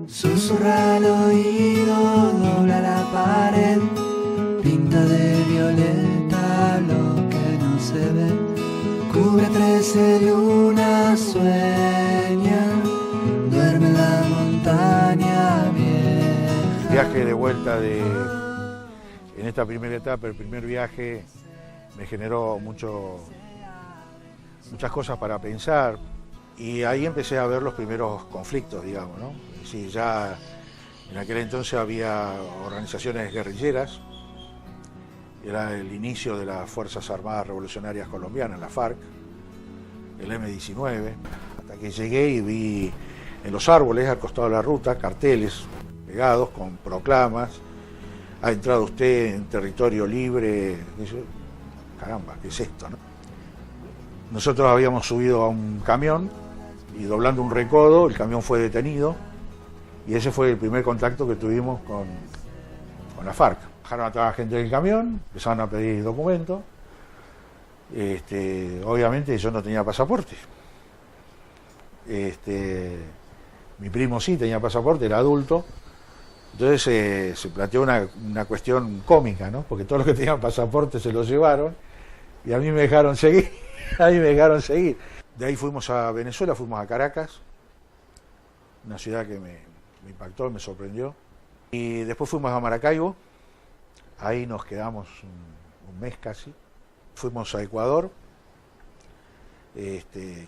Susurra al oído, dobla la pared, pinta de violeta lo que no se ve, cubre 13 lunas, sueña, duerme en la montaña vieja. Viaje de vuelta en esta primera etapa, el primer viaje me generó muchas cosas para pensar y ahí empecé a ver los primeros conflictos, digamos, ¿no? Sí, ya en aquel entonces había organizaciones guerrilleras, era el inicio de las Fuerzas Armadas Revolucionarias Colombianas, la FARC, el M-19, hasta que llegué y vi en los árboles al costado de la ruta carteles pegados con proclamas: ha entrado usted en territorio libre. Caramba, ¿qué es esto, no? Nosotros habíamos subido a un camión y doblando un recodo el camión fue detenido. Y ese fue el primer contacto que tuvimos con la FARC. Bajaron a toda la gente del camión, empezaron a pedir documentos. Obviamente yo no tenía pasaporte. Mi primo sí tenía pasaporte, era adulto. Entonces se planteó una cuestión cómica, ¿no? Porque todos los que tenían pasaporte se los llevaron y a mí me dejaron seguir. De ahí fuimos a Venezuela, fuimos a Caracas, una ciudad que me impactó, me sorprendió. Y después fuimos a Maracaibo, ahí nos quedamos un mes casi. Fuimos a Ecuador,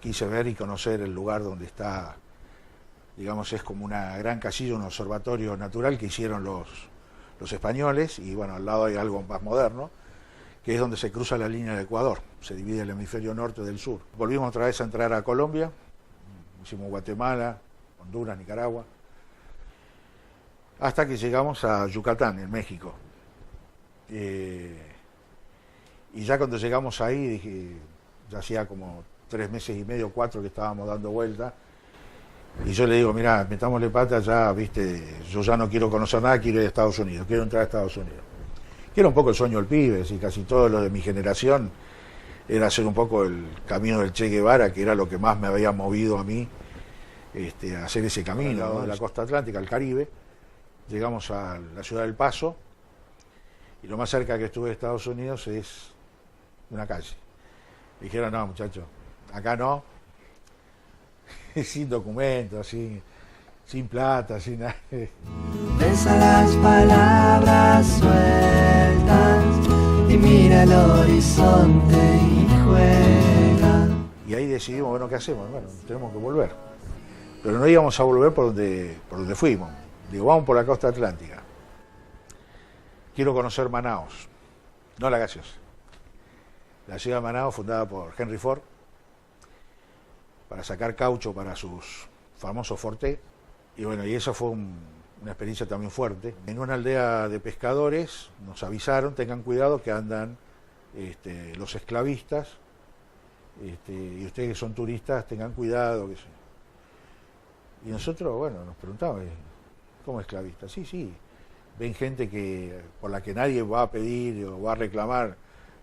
quise ver y conocer el lugar donde está, digamos, es como una gran casilla, un observatorio natural que hicieron los españoles, y bueno, al lado hay algo más moderno, que es donde se cruza la línea de Ecuador, se divide el hemisferio norte del sur. Volvimos otra vez a entrar a Colombia, hicimos Guatemala, Honduras, Nicaragua, hasta que llegamos a Yucatán, en México. Y ya cuando llegamos ahí, dije, ya hacía como 3 meses y medio, 4 que estábamos dando vuelta, y yo le digo, mirá, metámosle pata ya, viste, yo ya no quiero conocer nada, quiero ir a Estados Unidos, quiero entrar a Estados Unidos. Que era un poco el sueño del pibe, y casi todos los de mi generación era hacer un poco el camino del Che Guevara, que era lo que más me había movido a mí, a hacer ese camino, ¿no? De la costa atlántica al Caribe. Llegamos a la ciudad del Paso, y lo más cerca que estuve de Estados Unidos es una calle. Dijeron, no, muchachos, acá no, sin documentos, sin plata, sin nada. Besa las palabras sueltas y mira el horizonte y juega. Y ahí decidimos, bueno, ¿qué hacemos? Bueno, tenemos que volver. Pero no íbamos a volver por donde fuimos. Digo, vamos por la costa atlántica. Quiero conocer Manaos, no la gaseosa. La ciudad de Manaos, fundada por Henry Ford, para sacar caucho para sus famosos Forté. Y bueno, y esa fue una experiencia también fuerte. En una aldea de pescadores nos avisaron, tengan cuidado que andan los esclavistas, y ustedes que son turistas, tengan cuidado. Y nosotros, bueno, nos preguntamos, ¿cómo esclavistas? Sí, ven gente por la que nadie va a pedir o va a reclamar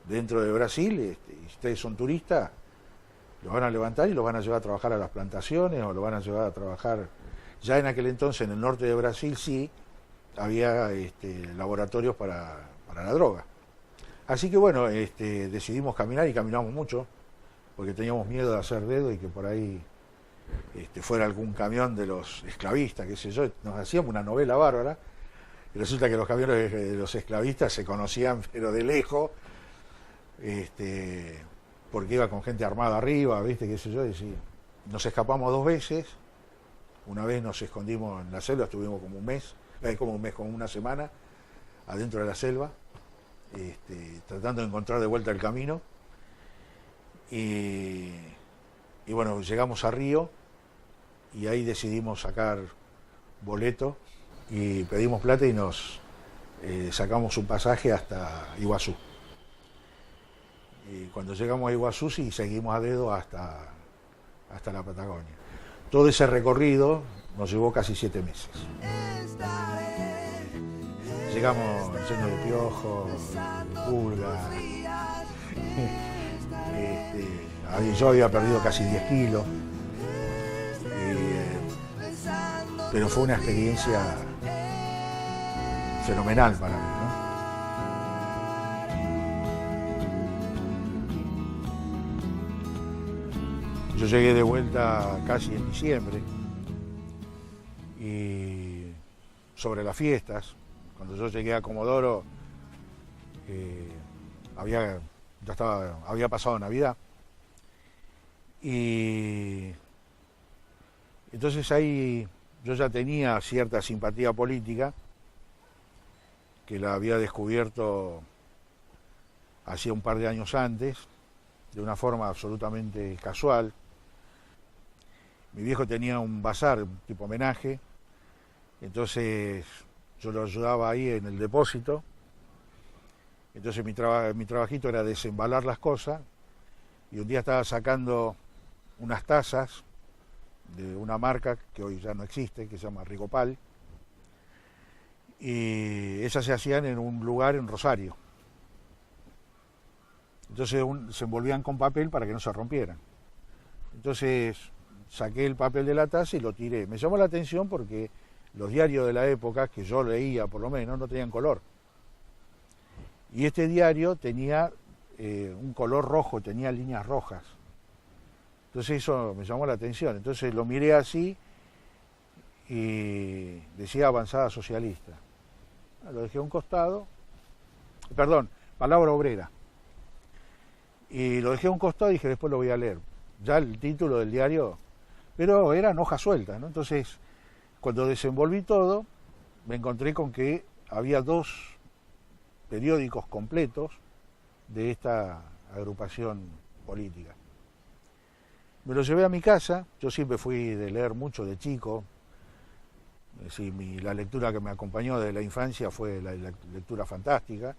dentro de Brasil, y ustedes son turistas, los van a levantar y los van a llevar a trabajar a las plantaciones, o los van a llevar a trabajar. Ya en aquel entonces, en el norte de Brasil, sí había laboratorios para la droga. Así que bueno, decidimos caminar, y caminamos mucho, porque teníamos miedo de hacer dedo y que por ahí fuera algún camión de los esclavistas, qué sé yo. Nos hacíamos una novela bárbara, y resulta que los camiones de los esclavistas se conocían, pero de lejos, porque iba con gente armada arriba, ¿viste? Qué sé yo, y nos escapamos 2 veces. Una vez nos escondimos en la selva, estuvimos como como una semana adentro de la selva, tratando de encontrar de vuelta el camino. Y bueno, llegamos a Río, y ahí decidimos sacar boleto y pedimos plata, y nos sacamos un pasaje hasta Iguazú. Y cuando llegamos a Iguazú, sí, seguimos a dedo hasta la Patagonia. todo ese recorrido nos llevó casi 7 meses. Llegamos llenos de piojos, de pulgas. Yo había perdido casi 10 kilos. Pero fue una experiencia fenomenal para mí, ¿no? Yo llegué de vuelta casi en diciembre y sobre las fiestas, cuando yo llegué a Comodoro, había pasado Navidad y entonces ahí yo ya tenía cierta simpatía política que la había descubierto hacía un par de años antes, de una forma absolutamente casual. Mi viejo tenía un bazar, un tipo homenaje, entonces yo lo ayudaba ahí en el depósito. Entonces mi trabajito era desembalar las cosas y un día estaba sacando unas tazas de una marca que hoy ya no existe, que se llama Rigopal, y esas se hacían en un lugar en Rosario. Entonces se envolvían con papel para que no se rompieran. Entonces saqué el papel de la taza y lo tiré. Me llamó la atención porque los diarios de la época, que yo leía por lo menos, no tenían color. Y este diario tenía un color rojo, tenía líneas rojas. Entonces eso me llamó la atención. Entonces lo miré así y decía Avanzada Socialista. Lo dejé a un costado, perdón, Palabra Obrera. Y lo dejé a un costado y dije, después lo voy a leer. Ya el título del diario, pero eran hojas sueltas, ¿no? Entonces, cuando desenvolví todo, me encontré con que había 2 periódicos completos de esta agrupación política. Me lo llevé a mi casa, yo siempre fui de leer mucho de chico, sí, la lectura que me acompañó de la infancia fue la lectura fantástica,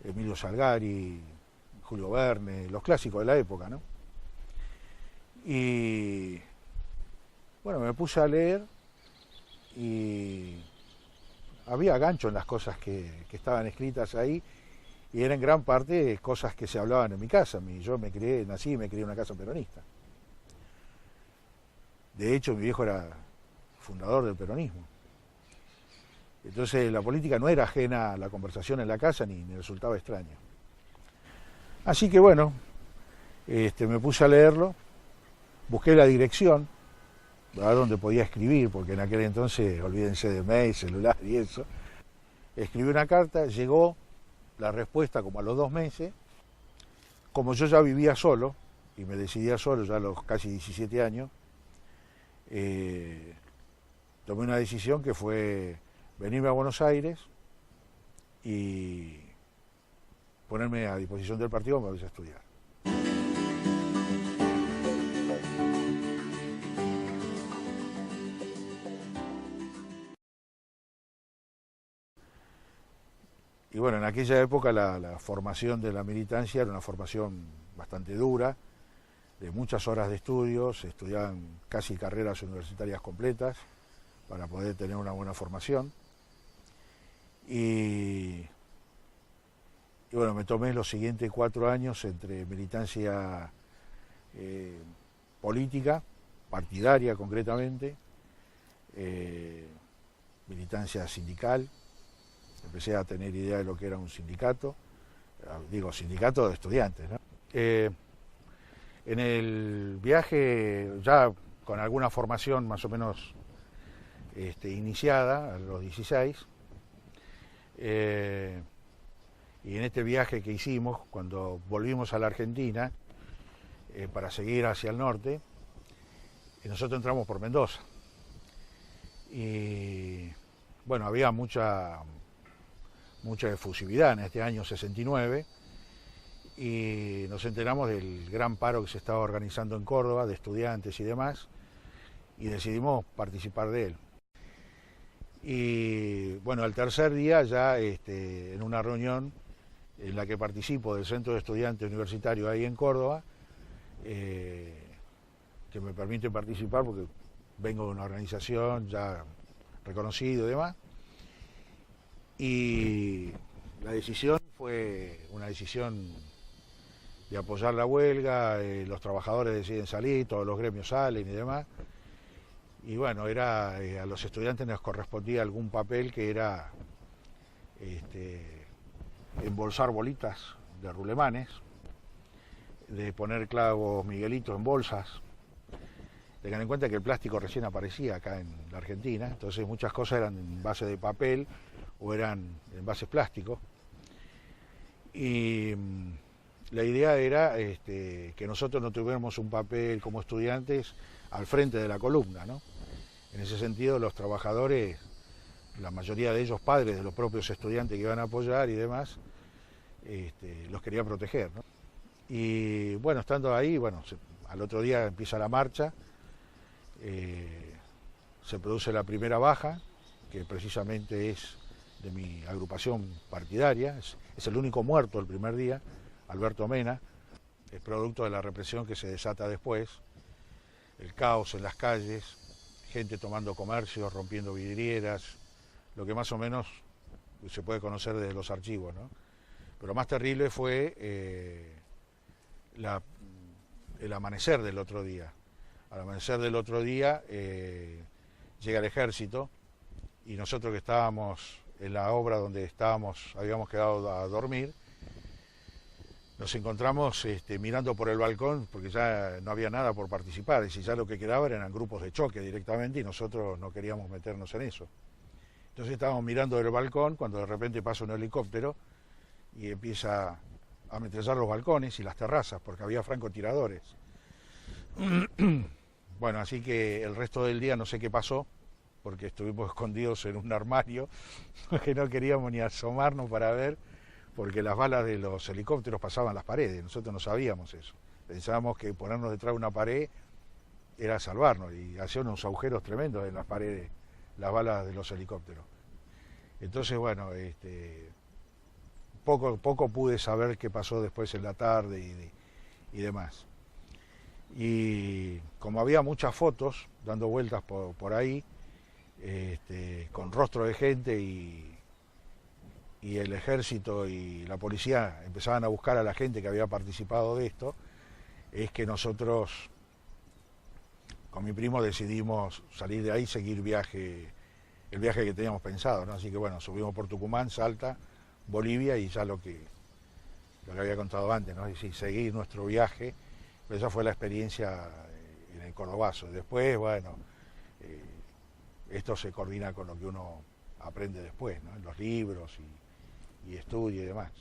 Emilio Salgari, Julio Verne, los clásicos de la época, ¿no? Y bueno, me puse a leer y había gancho en las cosas que estaban escritas ahí y eran en gran parte cosas que se hablaban en mi casa. Yo nací y me crié en una casa peronista. De hecho, mi viejo era fundador del peronismo. Entonces la política no era ajena a la conversación en la casa ni resultaba extraña. Así que bueno, me puse a leerlo, busqué la dirección, a donde podía escribir, porque en aquel entonces, olvídense de mail, celular y eso. Escribí una carta, llegó la respuesta como a los 2 meses. Como yo ya vivía solo, y me decidía solo ya a los casi 17 años, tomé una decisión que fue venirme a Buenos Aires y ponerme a disposición del partido para irse a estudiar. Y bueno, en aquella época la formación de la militancia era una formación bastante dura, de muchas horas de estudio, se estudiaban casi carreras universitarias completas para poder tener una buena formación. Y bueno, me tomé los siguientes 4 años entre militancia política, partidaria concretamente, militancia sindical. Empecé a tener idea de lo que era un sindicato, digo, sindicato de estudiantes, ¿no? En el viaje, ya con alguna formación más o menos iniciada, a los 16, y en este viaje que hicimos, cuando volvimos a la Argentina, para seguir hacia el norte, nosotros entramos por Mendoza. Y bueno, había mucha efusividad en este año 69, y nos enteramos del gran paro que se estaba organizando en Córdoba, de estudiantes y demás, y decidimos participar de él. Y bueno, el tercer día ya en una reunión en la que participo del Centro de Estudiantes Universitario ahí en Córdoba, que me permite participar porque vengo de una organización ya reconocida y demás. Y la decisión fue una decisión de apoyar la huelga, los trabajadores deciden salir, todos los gremios salen y demás. Y bueno, a los estudiantes nos correspondía algún papel que era embolsar bolitas de rulemanes, de poner clavos Miguelitos en bolsas. Tengan en cuenta que el plástico recién aparecía acá en la Argentina, entonces muchas cosas eran en base de papel o eran envases plásticos. Y la idea era que nosotros no tuviéramos un papel como estudiantes al frente de la columna, ¿no? En ese sentido, los trabajadores, la mayoría de ellos padres de los propios estudiantes que iban a apoyar y demás, los quería proteger, ¿no? Y bueno, estando ahí, bueno, al otro día empieza la marcha, se produce la primera baja, que precisamente es de mi agrupación partidaria, es el único muerto el primer día, Alberto Mena, es producto de la represión que se desata después, el caos en las calles, gente tomando comercios, rompiendo vidrieras, lo que más o menos se puede conocer desde los archivos, ¿no? Pero más terrible fue el amanecer del otro día. Al amanecer del otro día llega el ejército y nosotros que estábamos en la obra donde habíamos quedado a dormir, nos encontramos mirando por el balcón porque ya no había nada por participar, es decir, ya lo que quedaba eran grupos de choque directamente y nosotros no queríamos meternos en eso. Entonces estábamos mirando del balcón cuando de repente pasa un helicóptero y empieza a ametrallar los balcones y las terrazas porque había francotiradores. Bueno, así que el resto del día no sé qué pasó porque estuvimos escondidos en un armario que no queríamos ni asomarnos para ver porque las balas de los helicópteros pasaban las paredes, nosotros no sabíamos eso. Pensábamos que ponernos detrás de una pared era salvarnos y hacían unos agujeros tremendos en las paredes, las balas de los helicópteros. Entonces, bueno, poco pude saber qué pasó después en la tarde y demás. Y como había muchas fotos dando vueltas por ahí, con rostro de gente y el ejército y la policía empezaban a buscar a la gente que había participado de esto, es que nosotros con mi primo decidimos salir de ahí y seguir el viaje que teníamos pensado, ¿no? Así que bueno, subimos por Tucumán, Salta, Bolivia y ya lo que había contado antes, ¿no? Es decir, seguir nuestro viaje, pero esa fue la experiencia en el Cordobazo. Después, bueno, esto se coordina con lo que uno aprende después, ¿no? En los libros y estudia y demás.